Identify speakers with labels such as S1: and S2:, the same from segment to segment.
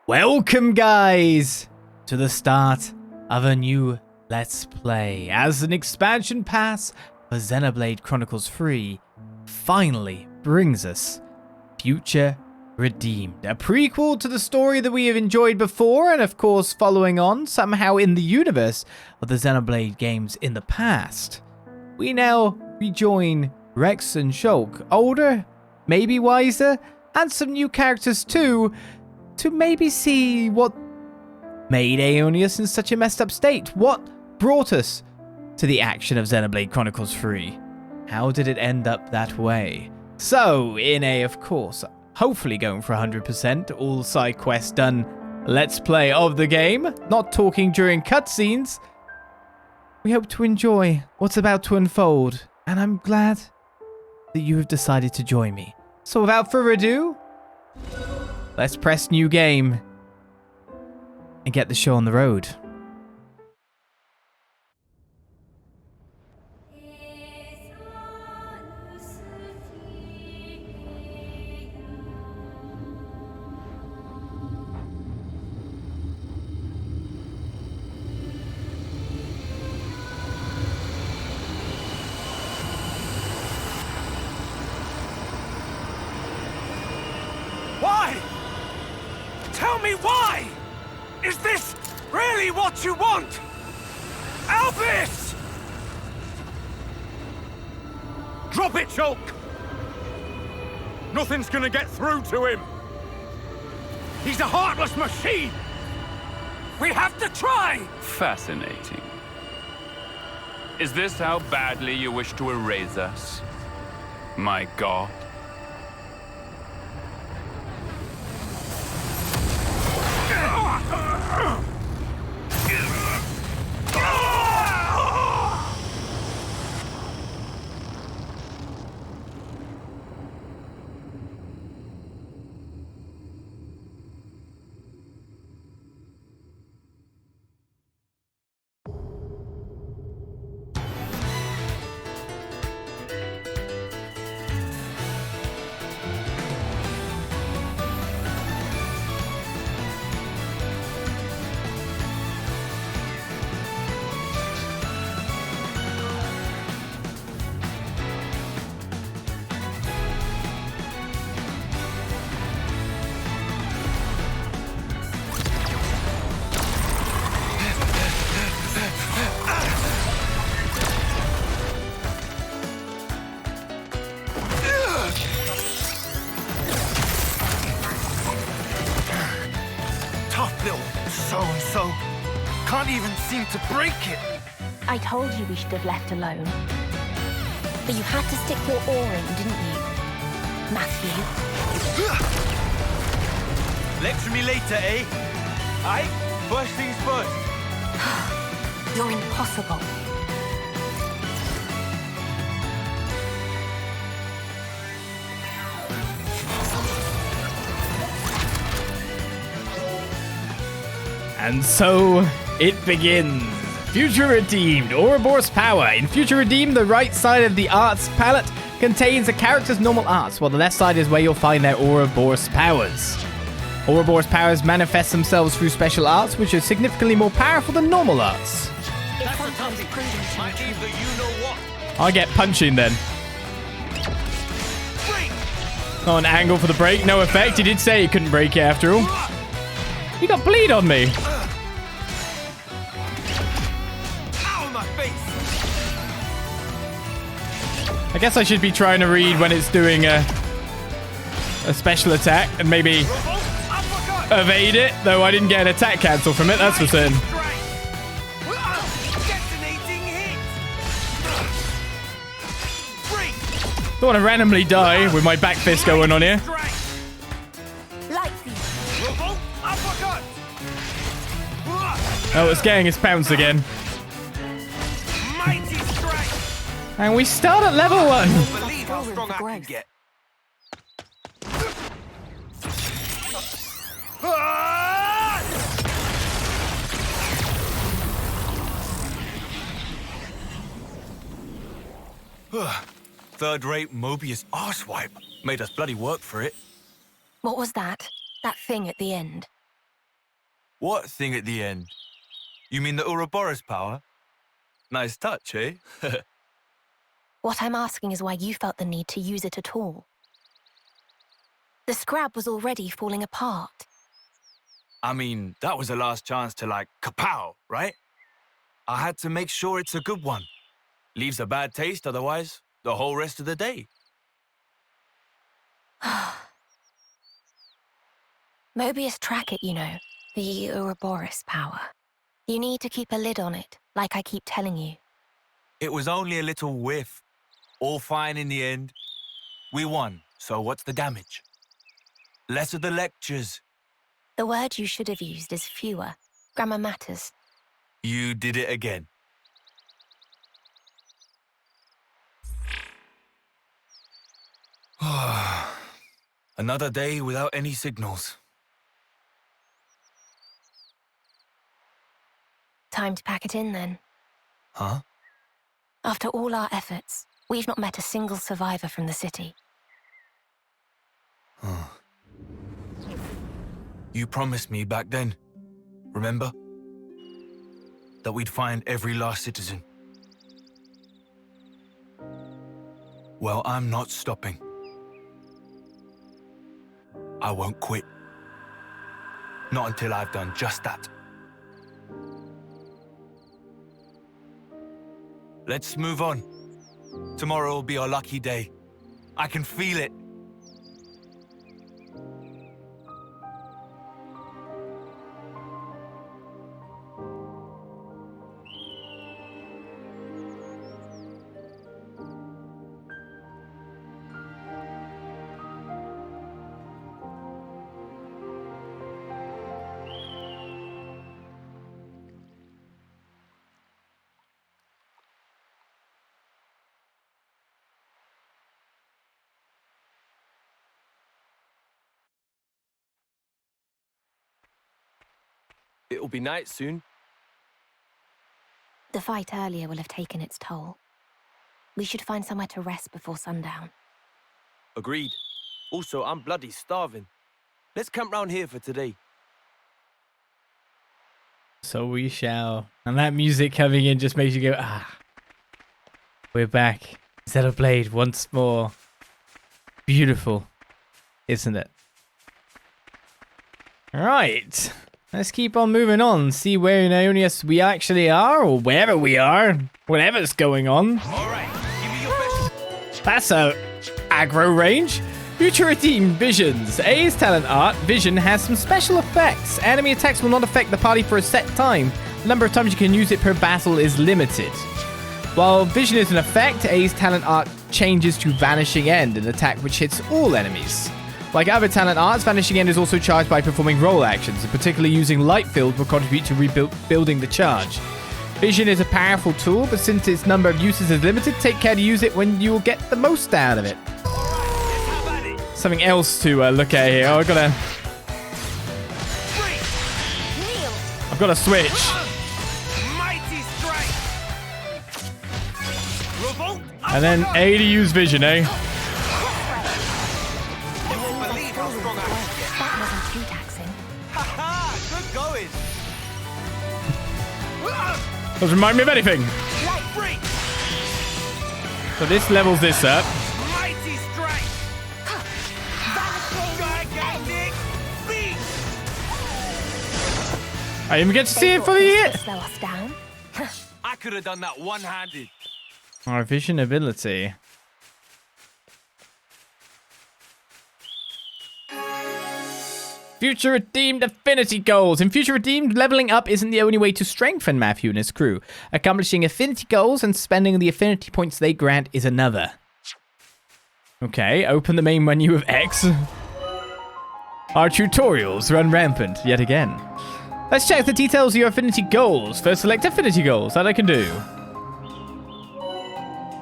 S1: Welcome, guys, to the start of a new Let's Play, as an expansion pass for Xenoblade Chronicles 3 finally brings us Future Redeemed, a prequel to the story that we have enjoyed before, and of course following on somehow in the universe of the Xenoblade games in the past. We now rejoin Rex and Shulk, older, maybe wiser, and some new characters too, to maybe see what made Aeonius in such a messed up state. What brought us to the action of Xenoblade Chronicles 3? How did it end up that way? So, in a, of course, hopefully going for 100%, all side quests done, Let's Play of the game, not talking during cutscenes, we hope to enjoy what's about to unfold, and I'm glad that you have decided to join me. So without further ado, let's press new game and get the show on the road.
S2: Why? Tell me why! Is this really what you want? Albus! Drop it, Shulk! Nothing's gonna get through to him! He's a heartless machine! We have to try!
S3: Fascinating. Is this how badly you wish to erase us? My god.
S2: Tough little so-and-so. Can't even seem to break it.
S4: I told you we should have left alone. But you had to stick your oar in, didn't you? Matthew.
S2: Lecture me later, eh? Aye? First things first.
S4: You're impossible.
S1: And so it begins. Future Redeemed, Ouroboros Power. In Future Redeemed, the right side of the arts palette contains a character's normal arts, while the left side is where you'll find their Ouroboros powers. Ouroboros powers manifest themselves through special arts, which are significantly more powerful than normal arts.
S4: It's sometimes proven to
S2: Might
S4: be
S2: need the you-know-what.
S1: I'll get punching then.
S2: Break!
S1: Oh, an angle for the break, no effect. He did say he couldn't break it after all. You got bleed on me.
S2: Ow, my face!
S1: I guess I should be trying to read when it's doing a special attack and maybe evade it, though I didn't get an attack cancel from it, that's for certain.
S2: Detonating hit! Break!
S1: Don't want to randomly die with my back fist going on here.
S4: like these.
S2: Uppercut!
S1: Oh, it's getting his pounce again.
S2: Mighty strike!
S1: And we start at level 1.
S2: Believe how strong I can get. Third-rate Mobius arsewipe. Made us bloody work for it.
S4: What was that? That thing at the end?
S5: What thing at the end? You mean the Ouroboros power? Nice touch, eh?
S4: What I'm asking is why you felt the need to use it at all. The scrab was already falling apart.
S5: I mean, that was the last chance to, like, kapow, right? I had to make sure it's a good one. Leaves a bad taste otherwise, the whole rest of the day.
S4: Mobius track it, you know. The Ouroboros power. You need to keep a lid on it, like I keep telling you.
S5: It was only a little whiff. All fine in the end. We won, so what's the damage? Less of the lectures.
S4: The word you should have used is fewer. Grammar matters.
S5: You did it again. Another day without any signals.
S4: Time to pack it in then.
S5: Huh?
S4: After all our efforts, we've not met a single survivor from the city.
S5: You promised me back then, remember? That we'd find every last citizen. Well, I'm not stopping. I won't quit. Not until I've done just that. Let's move on. Tomorrow will be our lucky day. I can feel it.
S6: It'll be night soon.
S4: The fight earlier will have taken its toll. We should find somewhere to rest before sundown.
S6: Agreed. Also, I'm bloody starving. Let's camp round here for today.
S1: So we shall. And that music coming in just makes you go, ah. We're back. Xenoblade once more. Beautiful, isn't it? Right. Let's keep on moving on. See where in Ionius we actually are, or wherever we are. Whatever's going on.
S5: Alright, give me your best.
S1: That's a aggro range. Future Redeemed Visions. A's talent art, Vision, has some special effects. Enemy attacks will not affect the party for a set time. The number of times you can use it per battle is limited. While Vision is an effect, A's talent art changes to Vanishing End, an attack which hits all enemies. Like other talent arts, Vanishing End is also charged by performing roll actions, and particularly using Light Field will contribute to rebuilding the charge. Vision is a powerful tool, but since its number of uses is limited, take care to use it when you will get the most out of it. Something else to look at here. Oh, I've got to switch. And then A to use Vision, eh?
S4: That wasn't too taxing.
S6: Good going.
S1: Doesn't remind me of anything. So this levels this up. I didn't even get to see it for the year.
S4: Slow us down.
S5: I could have done that one-handed.
S1: Our vision ability. Future Redeemed Affinity Goals. In Future Redeemed, leveling up isn't the only way to strengthen Matthew and his crew. Accomplishing Affinity Goals and spending the Affinity points they grant is another. Okay, open the main menu of X. Our tutorials run rampant yet again. Let's check the details of your Affinity Goals. First, select Affinity Goals. That I can do.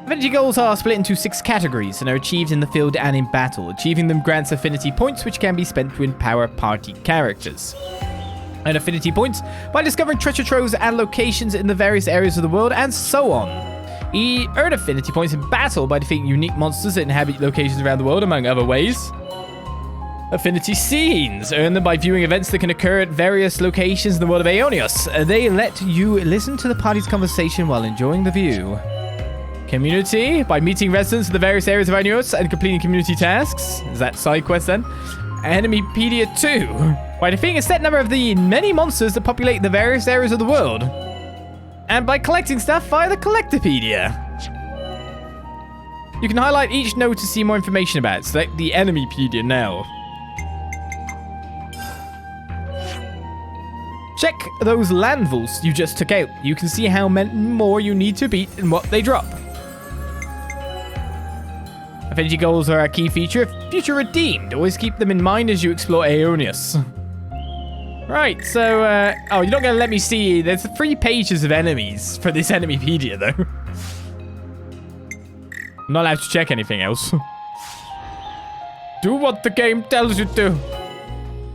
S1: Affinity Goals are split into 6 categories and are achieved in the field and in battle. Achieving them grants Affinity points, which can be spent to empower party characters. And Affinity points by discovering treasure troves and locations in the various areas of the world, and so on. Earn Affinity points in battle by defeating unique monsters that inhabit locations around the world, among other ways. Affinity scenes. Earn them by viewing events that can occur at various locations in the world of Aeonios. They let you listen to the party's conversation while enjoying the view. Community. By meeting residents of the various areas of Aeonios and completing community tasks. Is that side quest then? Enemypedia 2. By defeating a set number of the many monsters that populate the various areas of the world. And by collecting stuff via the Collectopedia. You can highlight each node to see more information about it. Select the Enemypedia now. Check those land vaults you just took out. You can see how many more you need to beat and what they drop. Affinity goals are a key feature of Future Redeemed. Always keep them in mind as you explore Aeonios. Right, so, oh, you're not going to let me see. There's 3 pages of enemies for this Enemypedia, though. I'm not allowed to check anything else. Do what the game tells you to.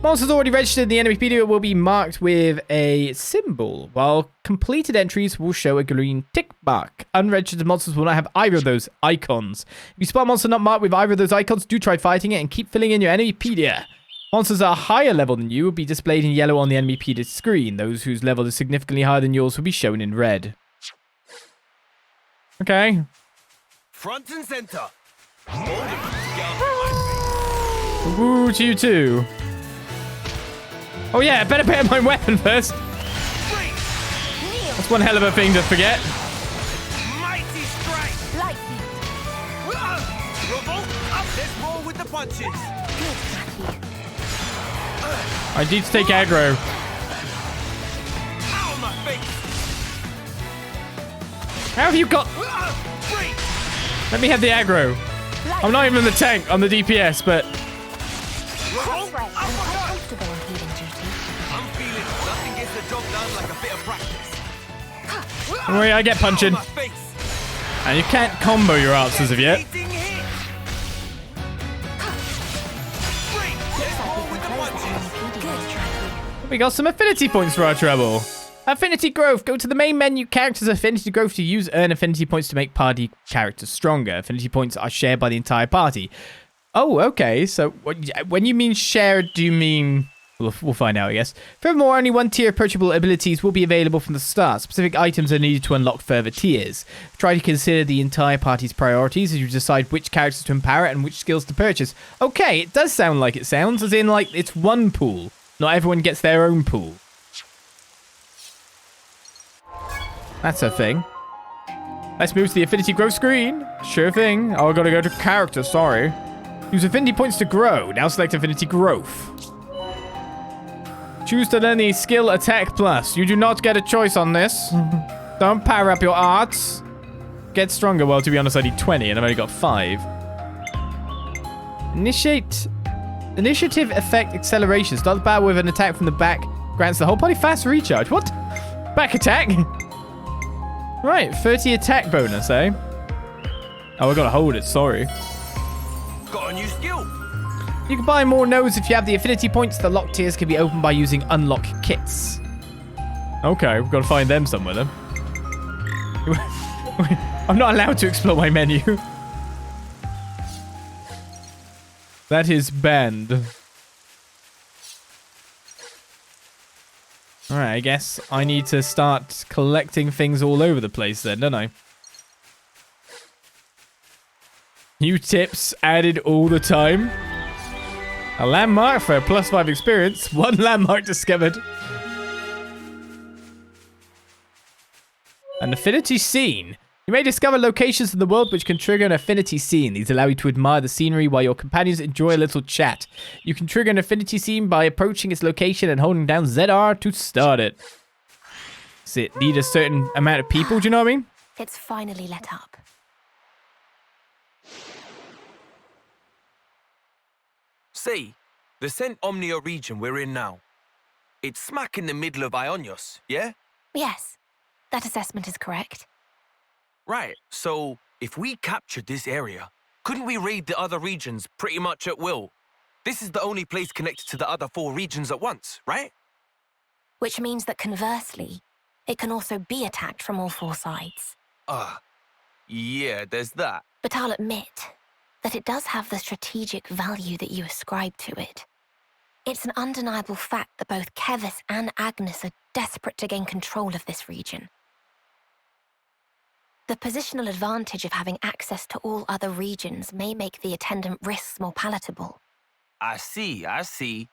S1: Monsters already registered in the Enemypedia will be marked with a symbol, while completed entries will show a green tick mark. Unregistered monsters will not have either of those icons. If you spot a monster not marked with either of those icons, do try fighting it and keep filling in your Enemypedia. Monsters that are higher level than you will be displayed in yellow on the Enemypedia screen. Those whose level is significantly higher than yours will be shown in red. Okay.
S6: Front and center.
S1: Woo to you too. Oh yeah, I better put my weapon first. That's one hell of a thing to forget.
S6: Mighty strike.
S4: Light
S6: Revolt up. Let's roll with the punches.
S1: I need to take aggro.
S6: Ow, my face.
S1: How have you got... Let me have the aggro. I'm not even in the tank, on the DPS, but...
S6: Revolt. I'm feeling nothing gets the job done like a bit of practice.
S1: Don't worry, I get punching. And you can't combo your answers of yet. We got some affinity points for our trouble. Affinity growth. Go to the main menu, characters affinity growth to use, earn affinity points to make party characters stronger. Affinity points are shared by the entire party. Oh, okay. So when you mean shared, do you mean... We'll find out, I guess. Furthermore, only 1 tier approachable abilities will be available from the start. Specific items are needed to unlock further tiers. Try to consider the entire party's priorities as you decide which characters to empower and which skills to purchase. Okay, it does sound like it sounds, as in, like, it's one pool. Not everyone gets their own pool. That's a thing. Let's move to the affinity growth screen. Sure thing. Oh, I gotta go to character, sorry. Use affinity points to grow. Now select affinity growth. Choose to learn the skill attack plus. You do not get a choice on this. Don't power up your arts. Get stronger. Well, to be honest, I need 20 and I've only got 5. Initiative effect acceleration. Start the battle with an attack from the back. Grants the whole party fast recharge. What? Back attack? Right, 30 attack bonus, eh? Oh, I gotta hold it, sorry.
S6: Got a new skill.
S1: You can buy more nodes if you have the affinity points. The lock tiers can be opened by using unlock kits. Okay, we've got to find them somewhere then. I'm not allowed to explore my menu. That is banned. Alright, I guess I need to start collecting things all over the place then, don't I? New tips added all the time. A landmark for a +5 experience. 1 landmark discovered. An affinity scene. You may discover locations in the world which can trigger an affinity scene. These allow you to admire the scenery while your companions enjoy a little chat. You can trigger an affinity scene by approaching its location and holding down ZR to start it. Does it need a certain amount of people, do you know what I mean?
S4: It's finally let up.
S6: Say, the Cent Omnia region we're in now. It's smack in the middle of Aeonios, yeah?
S4: Yes, that assessment is correct.
S6: Right, so if we captured this area, couldn't we raid the other regions pretty much at will? This is the only place connected to the other 4 regions at once, right?
S4: Which means that conversely, it can also be attacked from all 4 sides.
S6: Yeah, there's that.
S4: But I'll admit that it does have the strategic value that you ascribe to it. It's an undeniable fact that both Kevis and Agnes are desperate to gain control of this region. The positional advantage of having access to all other regions may make the attendant risks more palatable.
S6: I see, I see.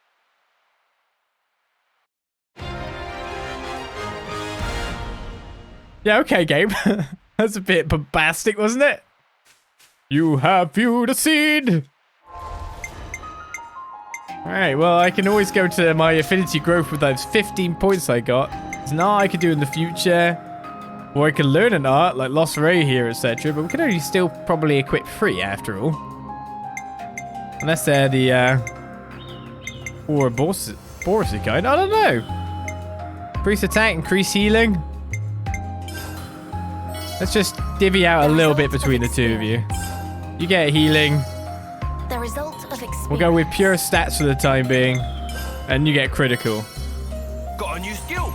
S1: Yeah, okay, Gabe. That's a bit bombastic, wasn't it? You have viewed a seed! Alright, well, I can always go to my affinity growth with those 15 points I got. There's an art I could do in the future. Or I can learn an art, like Lost Ray here, etc. But we can only still probably equip 3 after all. Unless they're the, or Boris kind. I don't know. Increase attack, increase healing. Let's just divvy out a little bit between the two of you. You get healing.
S4: The result of experience.
S1: We'll go with pure stats for the time being. And you get critical.
S6: Got a new skill.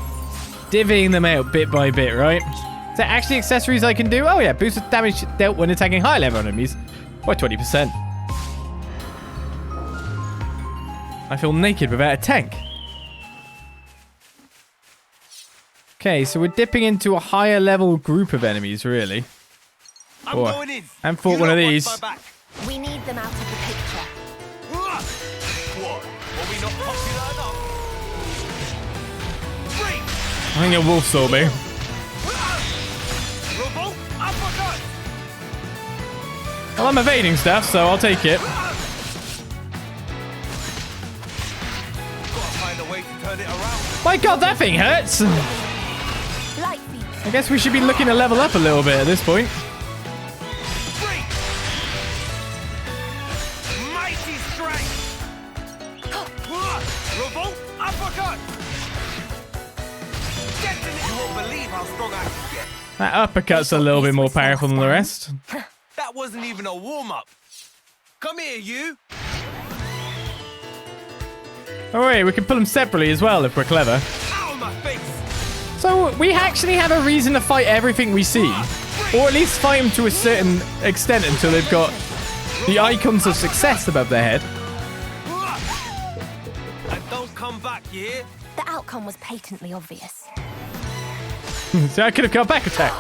S1: Divvying them out bit by bit, right? Is there actually accessories I can do? Oh yeah, boost damage dealt when attacking high level enemies by 20%. I feel naked without a tank. Okay, so we're dipping into a higher level group of enemies, really.
S6: I'm going in.
S1: I haven't fought one of these.
S4: We need them out of the picture.
S6: What? Were we not popular enough?
S1: I think a wolf saw me.
S6: Revolt, uppercut.
S1: Well, I'm evading stuff, so I'll take it.
S6: Gotta find a way to turn it around.
S1: My god, that thing hurts!
S4: Light feet.
S1: I guess we should be looking to level up a little bit at this point.
S6: Mighty strike. Revolt, uppercut. You won't believe how strong I can get.
S1: That uppercut's a little bit more powerful than the rest.
S6: That wasn't even a warm-up. Come here, you.
S1: Oh wait, we can pull them separately as well if we're clever.
S6: Ow, my face.
S1: So we actually have a reason to fight everything we see. Or at least fight them to a certain extent until they've got the icons of success above their head.
S6: And don't come back, you hear?
S4: The outcome was patently obvious.
S1: So I could have got back attack.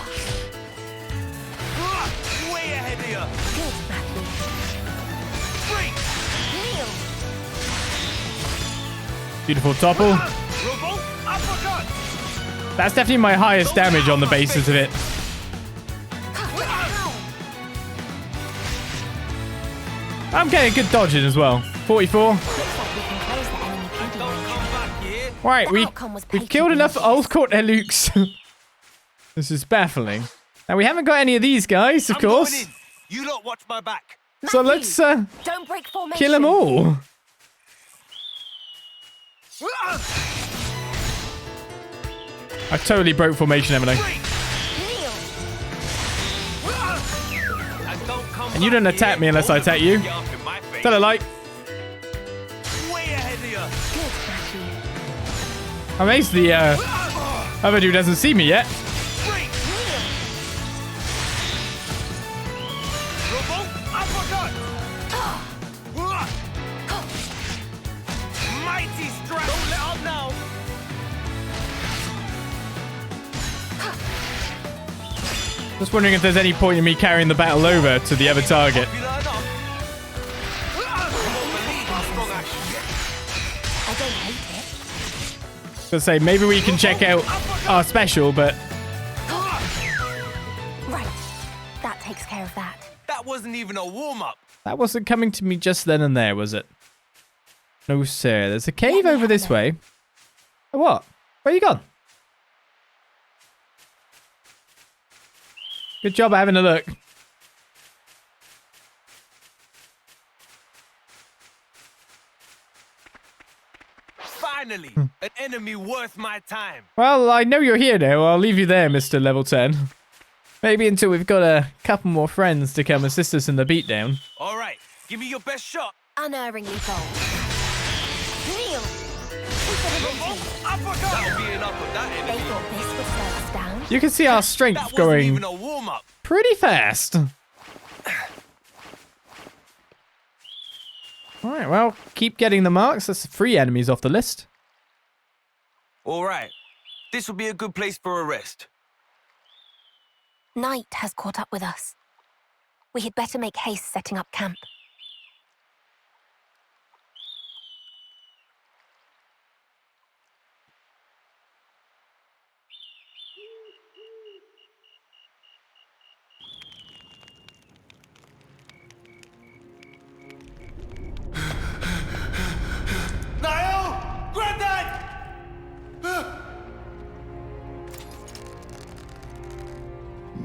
S6: Way ahead of you.
S4: Good, Matthew. Kneel.
S1: Beautiful topple.
S6: Revolt, uppercut.
S1: That's definitely my highest damage on the basis of it. I'm getting good dodging as well. 44.
S4: Looks like we can close the enemy feeding
S6: Don't
S4: range.
S6: come back, you hear?
S1: Right,
S4: The outcome was
S1: we've killed
S4: patently
S1: enough
S4: obvious.
S1: old court Elukes. This is baffling. Now we haven't got any of these guys, of
S6: I'm going
S1: course.
S6: in. You lot watch my back.
S1: So
S4: Matthew,
S1: let's
S4: don't break formation.
S1: kill them all. I totally broke formation, haven't I?
S4: Kneel.
S6: And don't come
S1: And you
S6: back,
S1: don't attack
S6: hear?
S1: me unless I attack you.
S6: Get up in my face.
S1: Tell her like.
S6: Way ahead of you.
S4: Good, Matthew.
S1: I'm amazed the other dude hasn't seen me yet.
S4: Kneel.
S6: Revolt, uppercut. Mighty strike. Don't let up now.
S1: Just wondering if there's any point in me carrying the battle over to the other target.
S6: Popular enough. You won't believe how strong I can get.
S4: I don't hate it.
S1: Let's say maybe we can check out our special, but
S4: Right. That takes care of that.
S6: That wasn't even a warm-up.
S1: that wasn't coming to me just then and there, was it? No, sir. There's a cave over this way. Oh, what? Where you gone? Good job having a look.
S6: Finally, an enemy worth my time.
S1: Well, I know you're here now. I'll leave you there, Mr. Level 10. Maybe until we've got a couple more friends to come assist us in the beatdown.
S6: All right, give me your best shot.
S4: Unerringly bold. Kneel. Keep it
S6: Revolt,
S4: in.
S6: uppercut. That'll be enough of that
S4: They
S6: enemy.
S4: thought this would slow us down.
S1: You can see our
S6: That
S1: strength
S6: wasn't
S1: going
S6: even a warm-up.
S1: pretty fast. Alright, well, keep getting the marks. That's 3 enemies off the list.
S5: All right. This will be a good place for a rest.
S4: Night has caught up with us. We had better make haste setting up camp.
S5: Niall! Granddad!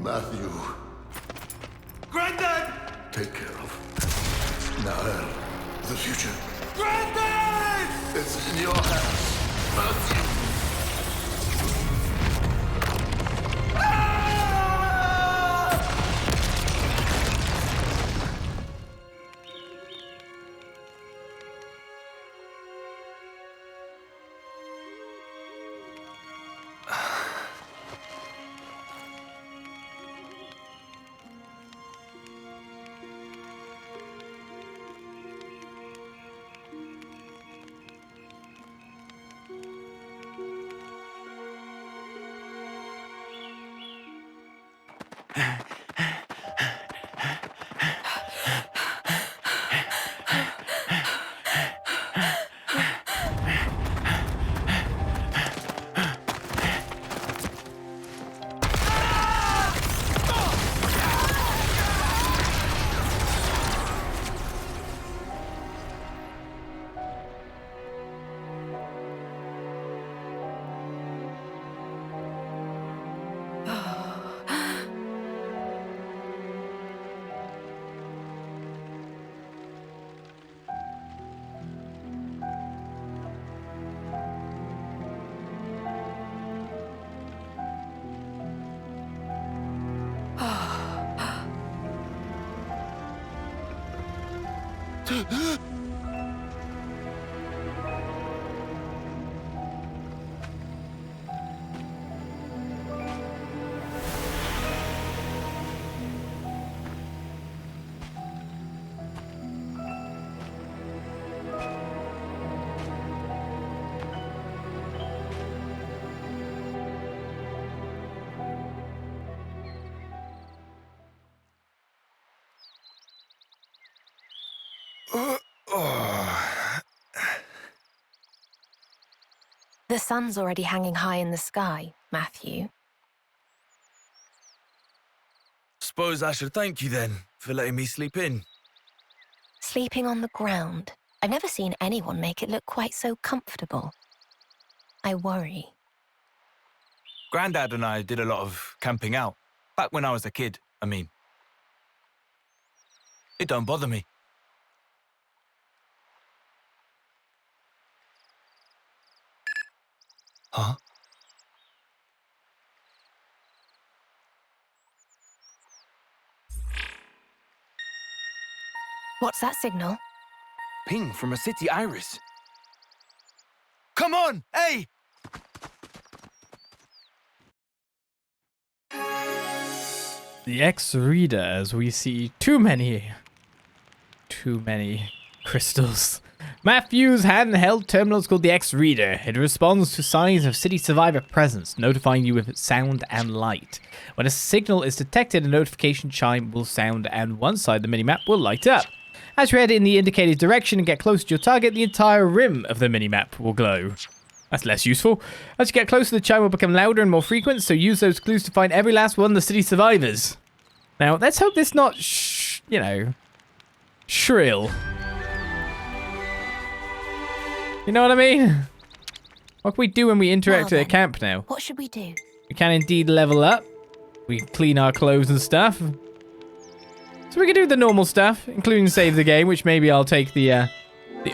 S7: Matthew,
S5: Granddad!
S7: take care of Nael, the future.
S5: Granddad!
S7: It's in your hands, Matthew.
S4: The sun's already hanging high in the sky, Matthew.
S5: Suppose I should thank you then for letting me sleep in.
S4: Sleeping on the ground. I've never seen anyone make it look quite so comfortable. I worry.
S5: Grandad and I did a lot of camping out. Back when I was a kid, I mean. It don't bother me. Huh?
S4: What's that signal?
S5: Ping from a city iris. Come on, hey!
S1: The X reader, as we see too many crystals. Matthew's handheld terminal is called the X reader. It responds to signs of city survivor presence, notifying you with sound and light. When a signal is detected, a notification chime will sound and one side of the minimap will light up. As you head in the indicated direction and get closer to your target, the entire rim of the minimap will glow. That's less useful. As you get closer, the chime will become louder and more frequent, so use those clues to find every last one of the city survivors. Now, let's hope this not, shrill. You know what I mean? What can we do when we interact at a camp now?
S4: What should we do?
S1: We can indeed level up. We can clean our clothes and stuff. So we can do the normal stuff, including save the game, which maybe I'll take the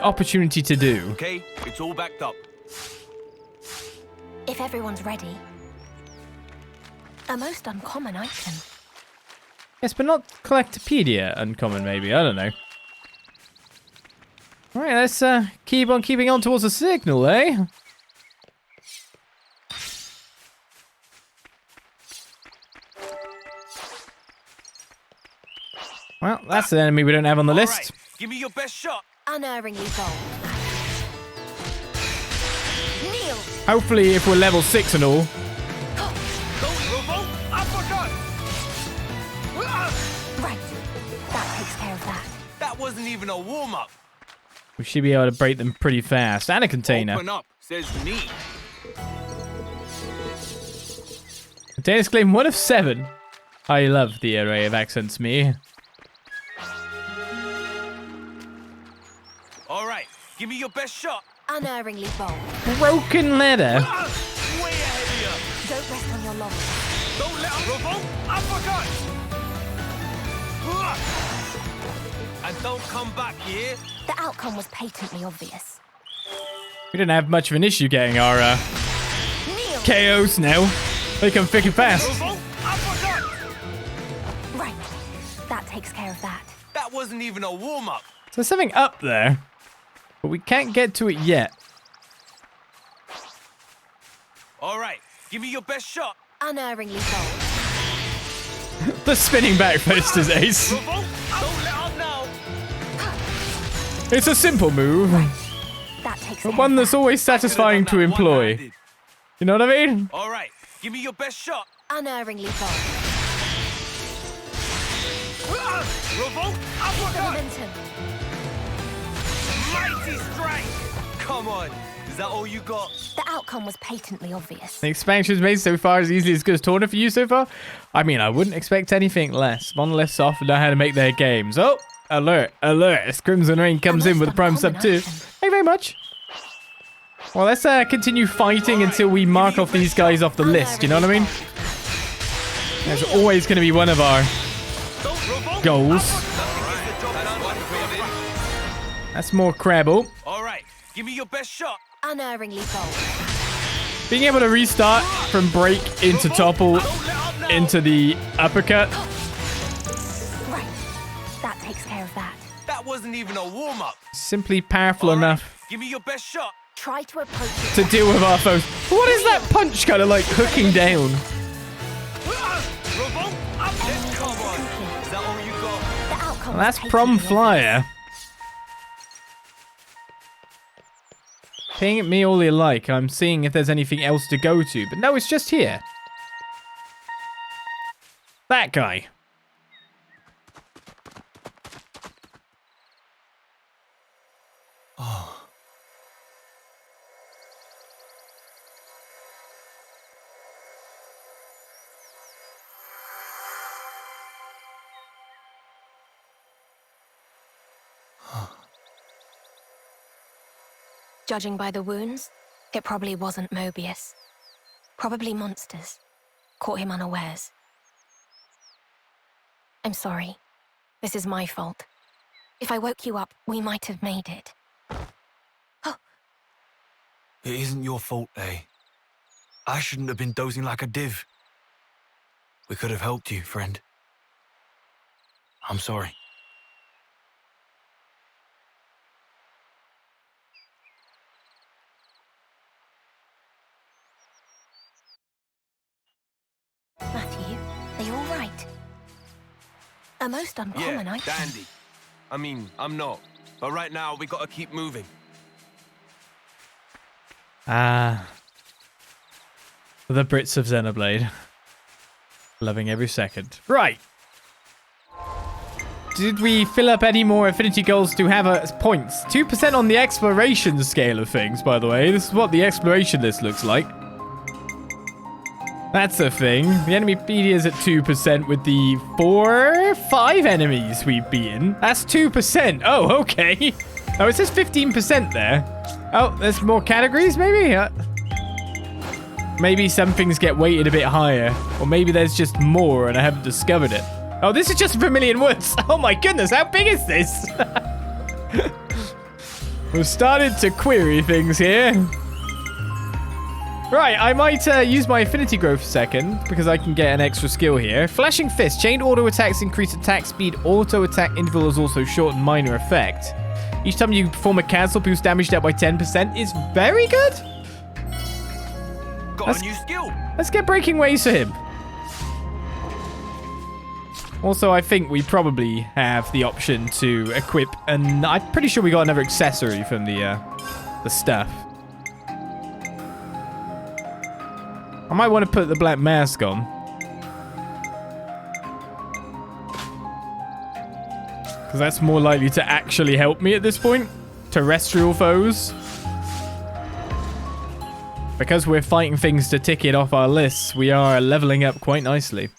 S1: opportunity to do.
S5: Okay, it's all backed up.
S4: If everyone's ready. A most uncommon item.
S1: Yes, but not Collectopedia uncommon, maybe. I don't know. Alright, let's keep on keeping on towards the signal, eh? Well, that's an enemy we don't have on the list.
S5: Right, give me your best shot.
S4: Unerringly bold. Kneel.
S1: Hopefully, if we're level 6 and all,
S4: Right. That takes care of that.
S6: That wasn't even a warm-up.
S1: we should be able to break them pretty fast. And a container.
S6: Open up, says me.
S1: Containers claim 1 of 7. I love the array of accents, me.
S6: All right, give me your best shot.
S4: Unerringly bold.
S1: Broken leather.
S6: Way ahead of you.
S4: Don't rest on your laurels.
S6: Don't let him revolt. Uppercut. And don't come back here.
S4: The outcome was patently obvious.
S1: We didn't have much of an issue getting our
S4: Kneel.
S1: KOs now. They come thick and fast.
S6: Revolt. Uppercut.
S4: Right. That takes care of that.
S6: That wasn't even a warm-up.
S1: So there's something up there, but we can't get to it yet.
S6: All right, give me your best shot.
S4: Unerringly bold.
S1: The spinning back fist is ace.
S6: Revolt. Don't let him now.
S1: It's a simple move,
S4: That takes
S1: but
S4: care
S1: one
S4: of
S1: that's
S4: that.
S1: always satisfying to employ. You know what I mean?
S6: All right, give me your best shot.
S4: Unerringly bold.
S6: Revolt. Uppercut.
S4: Momentum.
S6: Mighty strike. Come on. Is that all you got?
S4: The outcome was patently obvious.
S1: The expansions made so far is easily as good as Torna for you so far. I mean, I wouldn't expect anything less. Monolith Soft know how to make their games. Oh, alert, alert. As Crimson Rain comes in with a Prime Sub 2. Thank you very much. Well, let's continue fighting until we mark off these guys off the list. You know what I mean? That's always going to be one of our goals. That's more Crabble.
S6: All right, give me your best shot.
S4: Unerringly bold.
S1: Being able to restart from break into topple into the uppercut.
S4: Right. That takes care of that.
S6: That wasn't even a warm-up.
S1: Simply powerful
S6: All right,
S1: enough
S6: give me your best shot.
S4: Try to approach it.
S1: to deal with our foes. What is that punch kind of like hooking down?
S6: Revolt. Come on. Is that all you got?
S4: The outcome
S1: Well, that's
S4: was
S1: Prom
S4: patently
S1: Flyer. Ping at me all you like. I'm seeing if there's anything else to go to. But no, it's just here. That guy.
S4: Judging by the wounds, it probably wasn't Mobius. Probably monsters. Caught him unawares. I'm sorry. This is my fault. If I woke you up, we might have made it.
S5: It isn't your fault, eh? I shouldn't have been dozing like a div. We could have helped you, friend. I'm sorry.
S4: Matthew, are you all right? A most uncommon
S6: Yeah,
S4: item.
S6: dandy. I mean, I'm not. But right now, we gotta keep moving.
S1: Ah. The Brits of Xenoblade. Loving every second. Right. Did we fill up any more affinity goals to have points? 2% on the exploration scale of things, by the way. This is what the exploration list looks like. That's a thing. The enemypedia is at 2% with the 5 enemies we've beaten. That's 2%. Oh, okay. Oh, it says 15% there. Oh, there's more categories, maybe? Maybe some things get weighted a bit higher. Or maybe there's just more and I haven't discovered it. Oh, this is just Vermilion Woods. Oh my goodness, how big is this? We've started to query things here. Right, I might use my affinity growth a second because I can get an extra skill here. Flashing Fist. Chained auto attacks increase attack speed. Auto attack interval is also short and minor effect. Each time you perform a cancel, boost damage dealt by 10% is very good.
S6: Got a new skill.
S1: Let's get Breaking Waves for him. Also, I think we probably have the option to equip, and I'm pretty sure we got another accessory from the stuff. I might want to put the black mask on. Because that's more likely to actually help me at this point. Terrestrial foes. Because we're fighting things to tick it off our lists, we are leveling up quite nicely.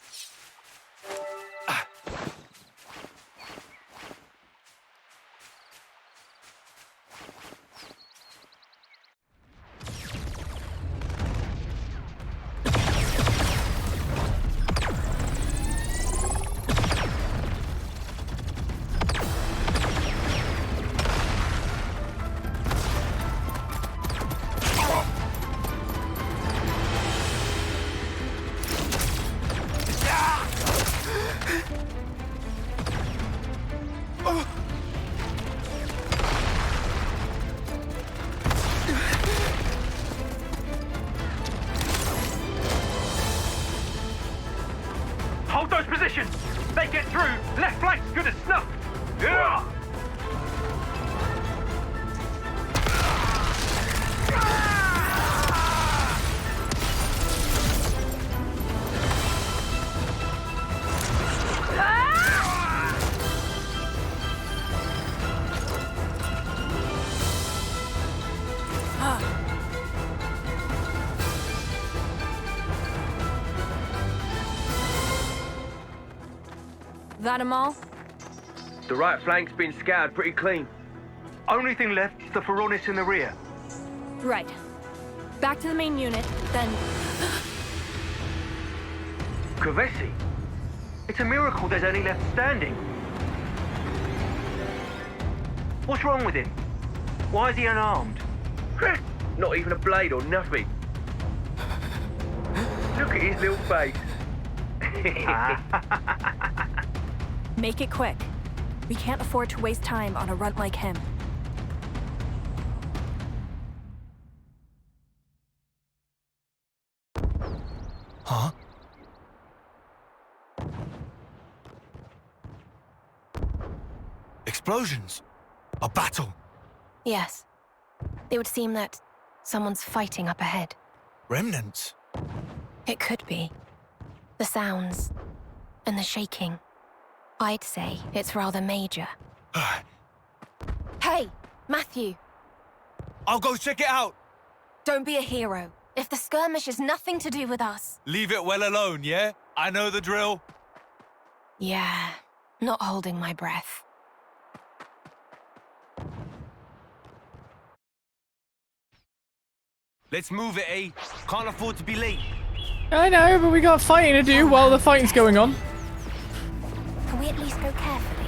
S2: Hold those positions! They get through! Left flank's good as snuff! Yeah!
S8: That 'em all?
S2: The right flank's been scoured pretty clean. Only thing left is the Pharaonis in the rear.
S8: Right. Back to the main unit, then...
S2: Kavesi? It's a miracle there's any left standing. What's wrong with him? Why is he unarmed? Not even a blade or nothing. Look at his little face.
S8: Make it quick. We can't afford to waste time on a runt like him.
S5: Huh? Explosions? A battle?
S4: Yes. It would seem that someone's fighting up ahead.
S5: Remnants?
S4: It could be. The sounds and the shaking. I'd say it's rather major. Hey, Matthew!
S5: I'll go check it out!
S4: Don't be a hero. If the skirmish has nothing to do with us...
S5: Leave it well alone, yeah? I know the drill.
S4: Yeah, not holding my breath.
S5: Let's move it, eh? Can't afford to be late.
S1: I know, but we got fighting to do while the fighting's going on.
S4: Can we at least go carefully?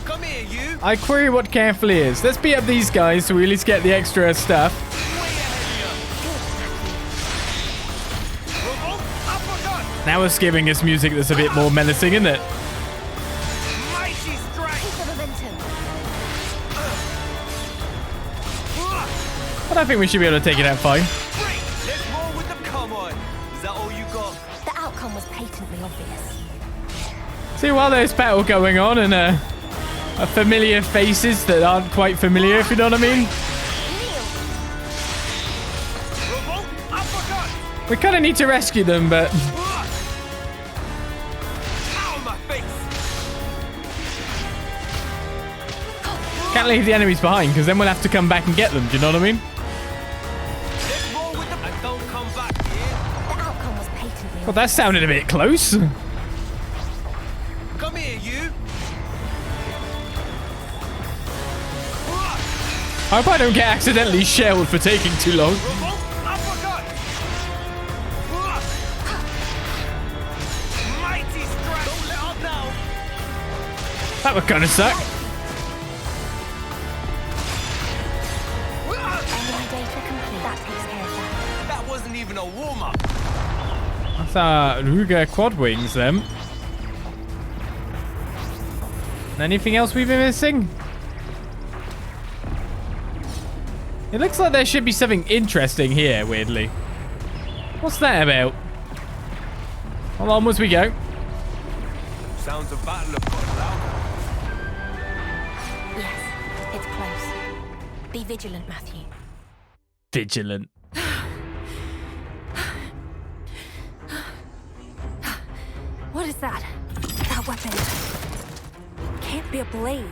S5: Come here, you!
S1: I query what carefully is. Let's beat up these guys so we at least get the extra stuff. Now we're giving us music that's a bit more menacing, isn't it? But I think we should be able to take it out fine.
S5: Let's roll with them, come on! Is that all you got?
S4: The outcome was patently obvious.
S1: See, while there's battle going on and familiar faces that aren't quite familiar, if you know what I mean. We kind of need to rescue them, but... Can't leave the enemies behind, because then we'll have to come back and get them, do you know what I mean? Well, that sounded a bit close.
S5: Come here, you!
S1: I hope I don't get accidentally shelled for taking too long. That would kind of suck.
S5: That wasn't even a warm-up.
S1: That's our Ruger quad wings, then. Anything else we've been missing? It looks like there should be something interesting here, weirdly. What's that about? Well, onwards we go.
S6: Sounds of battle have gotten louder.
S4: Yes, it's close. Be vigilant, Matthew.
S1: Vigilant.
S8: What is that? That weapon. Can't be a blade.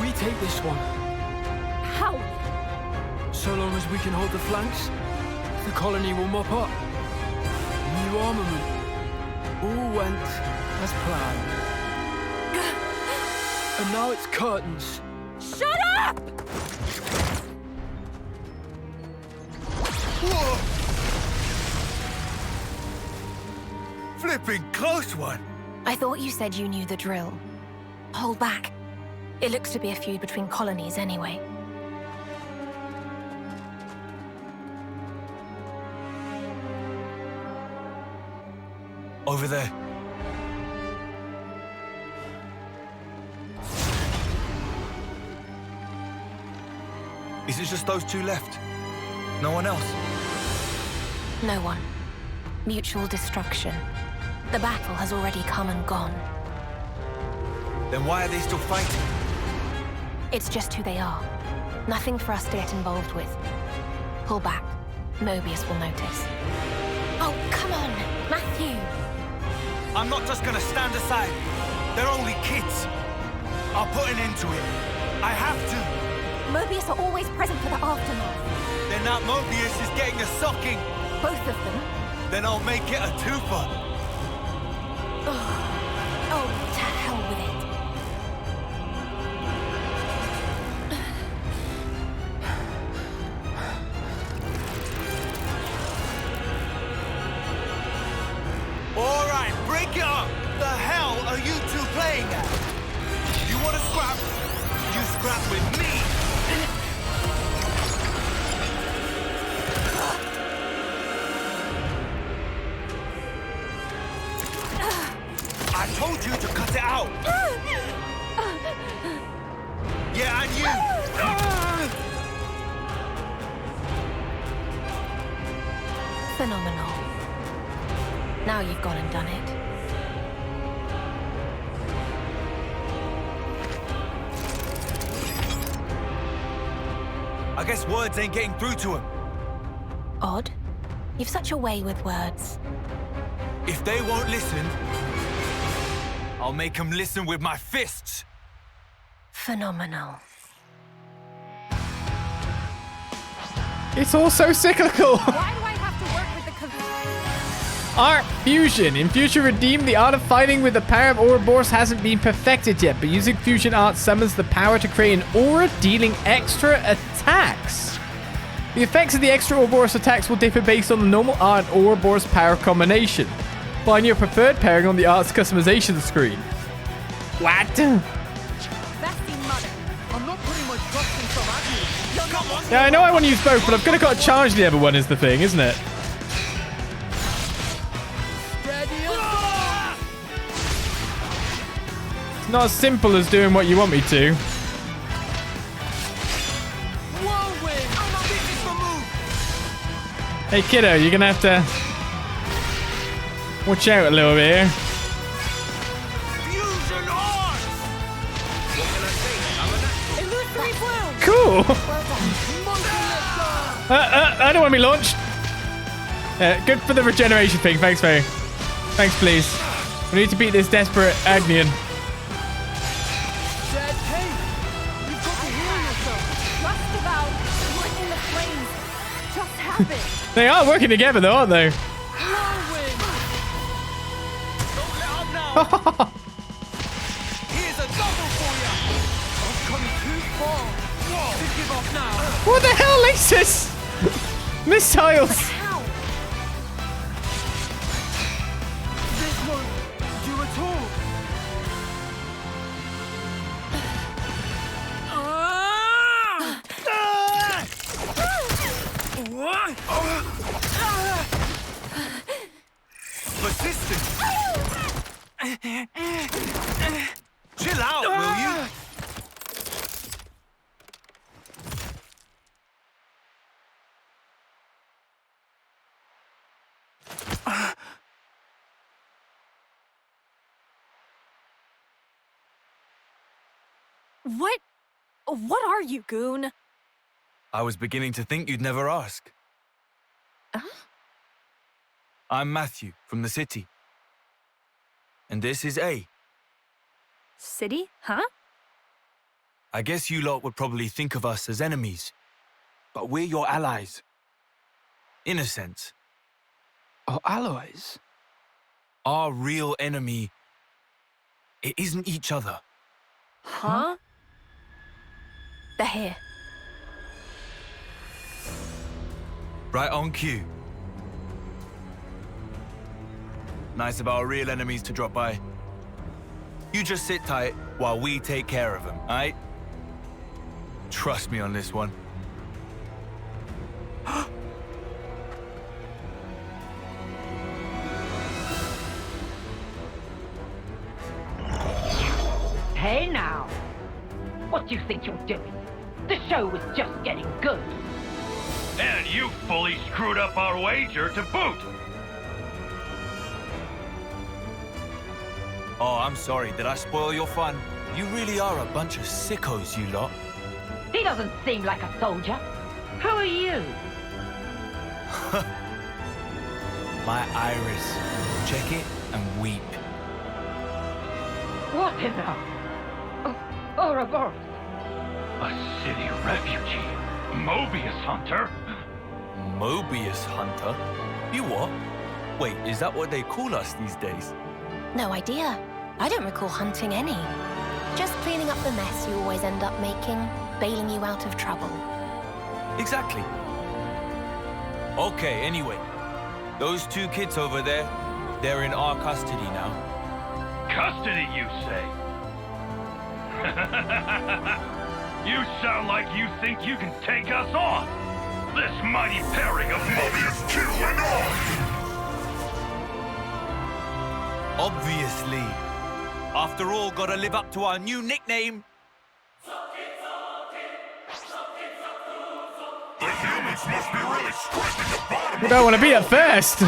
S9: We take this one.
S8: How?
S9: So long as we can hold the flanks, the colony will mop up. New armament. All went as planned. And now it's curtains.
S8: Shut up!
S5: Whoa! Flipping close one.
S4: I thought you said you knew the drill. Hold back. It looks to be a feud between colonies anyway.
S5: Over there. Is it just those two left? No one else?
S4: No one. Mutual destruction. The battle has already come and gone.
S5: Then why are they still fighting?
S4: It's just who they are. Nothing for us to get involved with. Pull back. Mobius will notice. Oh, come on, Matthew.
S5: I'm not just gonna stand aside. They're only kids. I'll put an end to it. I have to.
S8: Mobius are always present for the aftermath.
S5: Then that Mobius is getting a socking.
S8: Both of them.
S5: Then I'll make it a twofer.
S4: Oh, to hell with it.
S5: All right, break it up. The hell are you two playing at? You want to scrap? You scrap with me. I told you to cut it out. Yeah, and you.
S4: Phenomenal. Now you've gone and done it.
S5: I guess words ain't getting through to him.
S4: Odd. You've such a way with words.
S5: If they won't listen, I'll make them listen with my fists.
S4: Phenomenal.
S1: It's all so cyclical.
S8: Why do I have to work with the
S1: Art fusion. In Future Redeemed, the art of fighting with the power of Ouroboros hasn't been perfected yet, but using fusion art summons the power to create an aura dealing extra attacks. The effects of the extra Ouroboros attacks will differ based on the normal art and Ouroboros power combination. Find your preferred pairing on the art's customization screen. What?
S8: Bestie mother?
S9: I'm not putting my trust in some admin.
S1: Yeah, I know I want to use both, but I've got to charge the other one is the thing, isn't it? It's not as simple as doing what you want me to. Hey kiddo, you're gonna have to watch out a little bit here.
S5: Fusion arts! What can I say? I'm a natural.
S8: Victory bloom!
S1: Cool.
S4: Well done.
S1: I don't want to be launched. Good for the regeneration thing. Thanks, Faye. Thanks, please. We need to beat this desperate Agnian.
S9: Dead, hey! You've got to heal yourself.
S8: Just about lightning the flames. Just happened.
S1: They are working together, though, aren't they?
S9: Whirlwind!
S6: Don't let up now. Here's a double for you.
S9: I've come too far to give up now.
S1: What the hell, Laces? Missiles.
S8: How?
S9: This won't do at all.
S6: Persistent. Chill out, will you?
S8: What are you, goon?
S5: I was beginning to think you'd never ask. I'm Matthew from the city. And this is A.
S8: City? Huh?
S5: I guess you lot would probably think of us as enemies, but we're your allies. In a sense.
S9: Our allies?
S5: Our real enemy, it isn't each other.
S8: Huh? They're here.
S5: Right on cue. Nice of our real enemies to drop by. You just sit tight while we take care of them, alright? Trust me on this one.
S10: Hey now! What do you think you're doing? The show was just getting good.
S2: And you fully screwed up our wager to boot.
S5: Oh, I'm sorry. Did I spoil your fun? You really are a bunch of sickos, you lot.
S10: He doesn't seem like a soldier. Who are you?
S5: My iris. Check it and weep.
S10: What in the... Ouroboros?
S2: A city refugee. Mobius hunter.
S5: Mobius hunter? You what? Wait, is that what they call us these days?
S4: No idea. I don't recall hunting any. Just cleaning up the mess you always end up making, bailing you out of trouble.
S5: Exactly. Okay, anyway. Those two kids over there, they're in our custody now.
S2: Custody, you say? You sound like you think you can take us on. This mighty pairing of Mobius 2 and I.
S5: Obviously. After all, gotta live up to our new nickname.
S2: The humans must be really scraping the bottom.
S1: We don't want to be at first.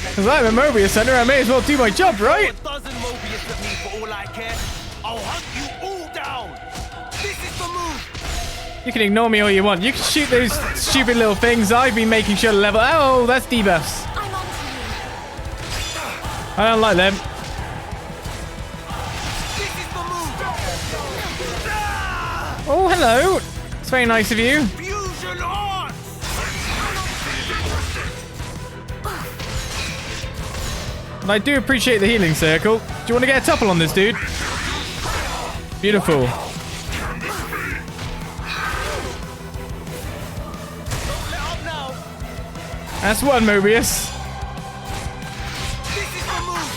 S1: Because I'm a Mobius Hunter, I may as well do my job, right?
S6: A dozen Mobius at me for all I care. I'll hunt you all down. This is the move.
S1: You can ignore me all you want. You can shoot those stupid little things. I've been making sure to level. Oh, that's debuffs.
S4: I'm on to
S1: I don't like them.
S6: This is the move.
S1: Oh, hello. It's very nice of you.
S6: Fusion arts.
S1: And I do appreciate the healing circle. Do you want to get a topple on this dude? Beautiful.
S6: Don't let up now.
S1: That's one, Mobius.
S6: This is the move.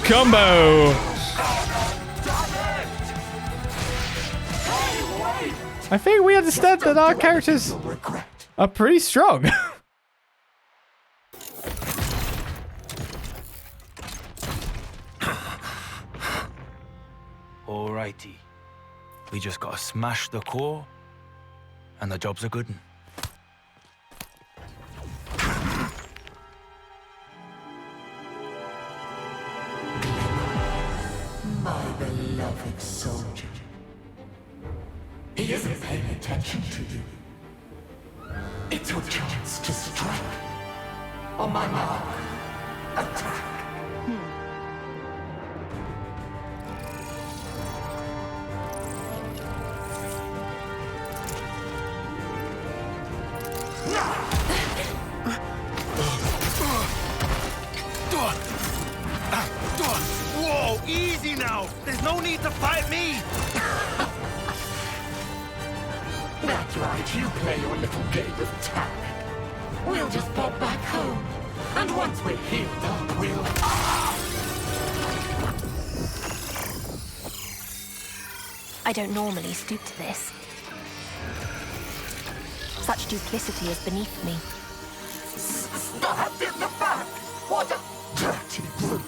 S1: Combo. I think we understand that our characters are pretty strong.
S5: Alrighty. We just gotta smash the core, and the job's a good one.
S7: My beloved soldier. He isn't paying attention to you. It's your chance to strike. On my mark, attack.
S5: Whoa, easy now! There's no need to fight me!
S7: That's right, you play your little game of tag. We'll just pop back home. And once we're healed up, we'll...
S4: I don't normally stoop to this. Such duplicity is beneath me.
S7: Stabbed in the back! What a dirty brute!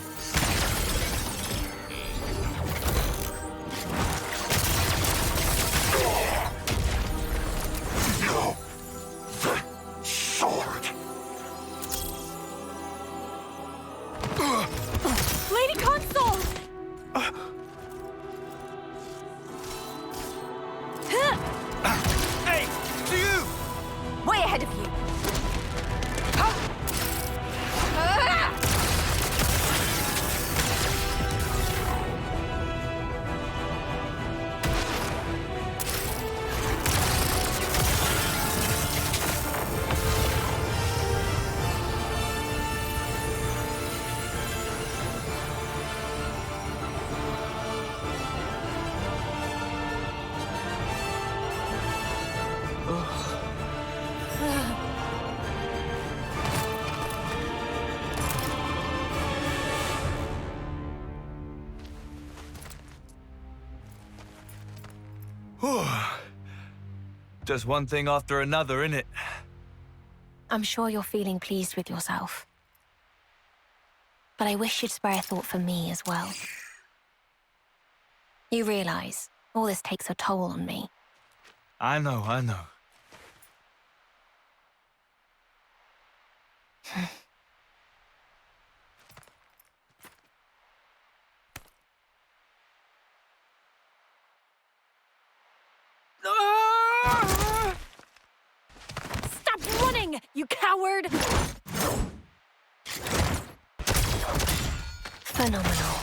S7: No! The sword!
S8: Lady Consul!
S5: Hey, to you!
S8: Way ahead of you.
S5: Just one thing after another, innit?
S4: I'm sure you're feeling pleased with yourself. But I wish you'd spare a thought for me as well. You realize all this takes a toll on me.
S5: I know.
S8: Stop running, you coward!
S4: Phenomenal.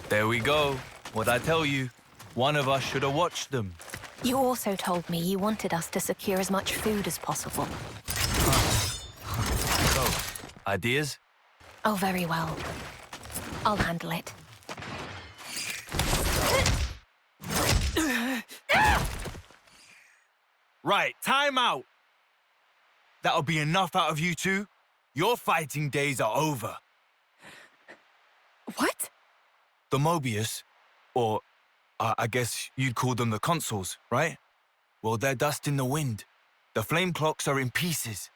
S5: There we go. What'd I tell you? One of us should have watched them.
S4: You also told me you wanted us to secure as much food as possible.
S5: So, ideas?
S4: Oh, very well. I'll handle it.
S5: Right, time out! That'll be enough out of you two. Your fighting days are over.
S8: What?
S5: The Mobius, or I guess you'd call them the Consuls, right? Well, they're dust in the wind. The flame clocks are in pieces.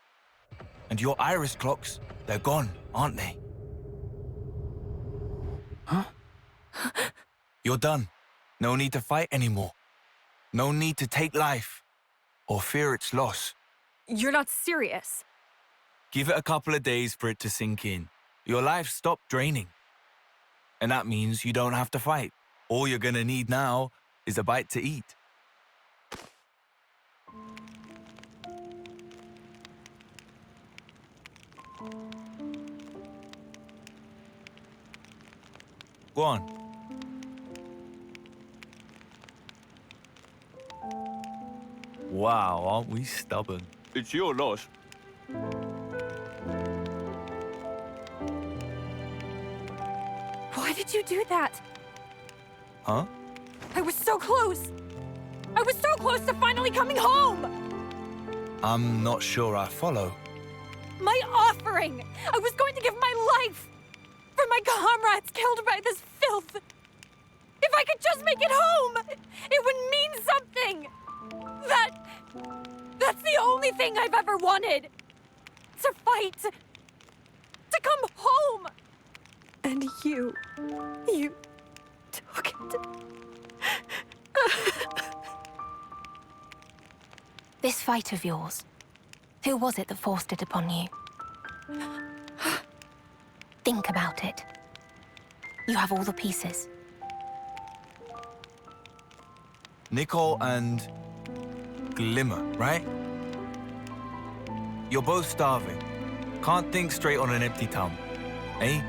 S5: And your iris clocks, they're gone, aren't they?
S8: Huh?
S5: You're done. No need to fight anymore. No need to take life or fear its loss.
S8: You're not serious.
S5: Give it a couple of days for it to sink in. Your life stopped draining. And that means you don't have to fight. All you're gonna need now is a bite to eat. Go on. Wow, aren't we stubborn? It's your loss.
S8: Why did you do that?
S5: Huh?
S8: I was so close! I was so close to finally coming home!
S5: I'm not sure I follow.
S8: My offering! I was going to give my life for my comrades killed by this filth! If I could just make it home, it would mean something! That's the only thing I've ever wanted! To fight! To come home! And you took it.
S4: This fight of yours, who was it that forced it upon you? Think about it. You have all the pieces.
S5: Nicole and Glimmer, right? You're both starving. Can't think straight on an empty town, eh?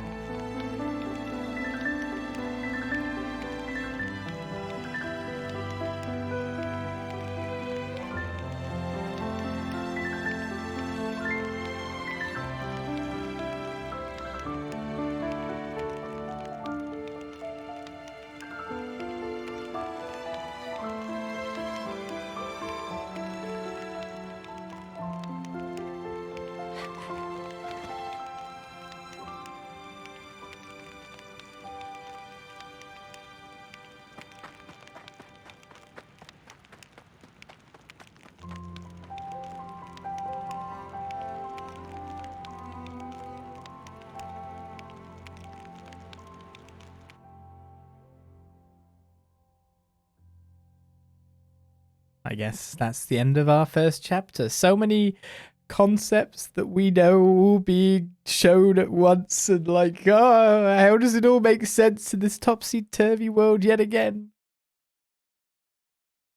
S1: I guess that's the end of our first chapter. So many concepts that we know being shown at once, and like, oh, how does it all make sense in this topsy-turvy world yet again?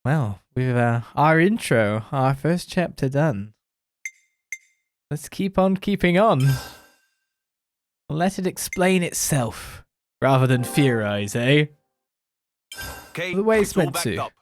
S1: Well, with our intro, our first chapter done. Let's keep on keeping on. Let it explain itself, rather than theorize, eh?
S5: Okay,
S1: The way it's
S5: all
S1: meant
S5: backed
S1: to.
S5: up.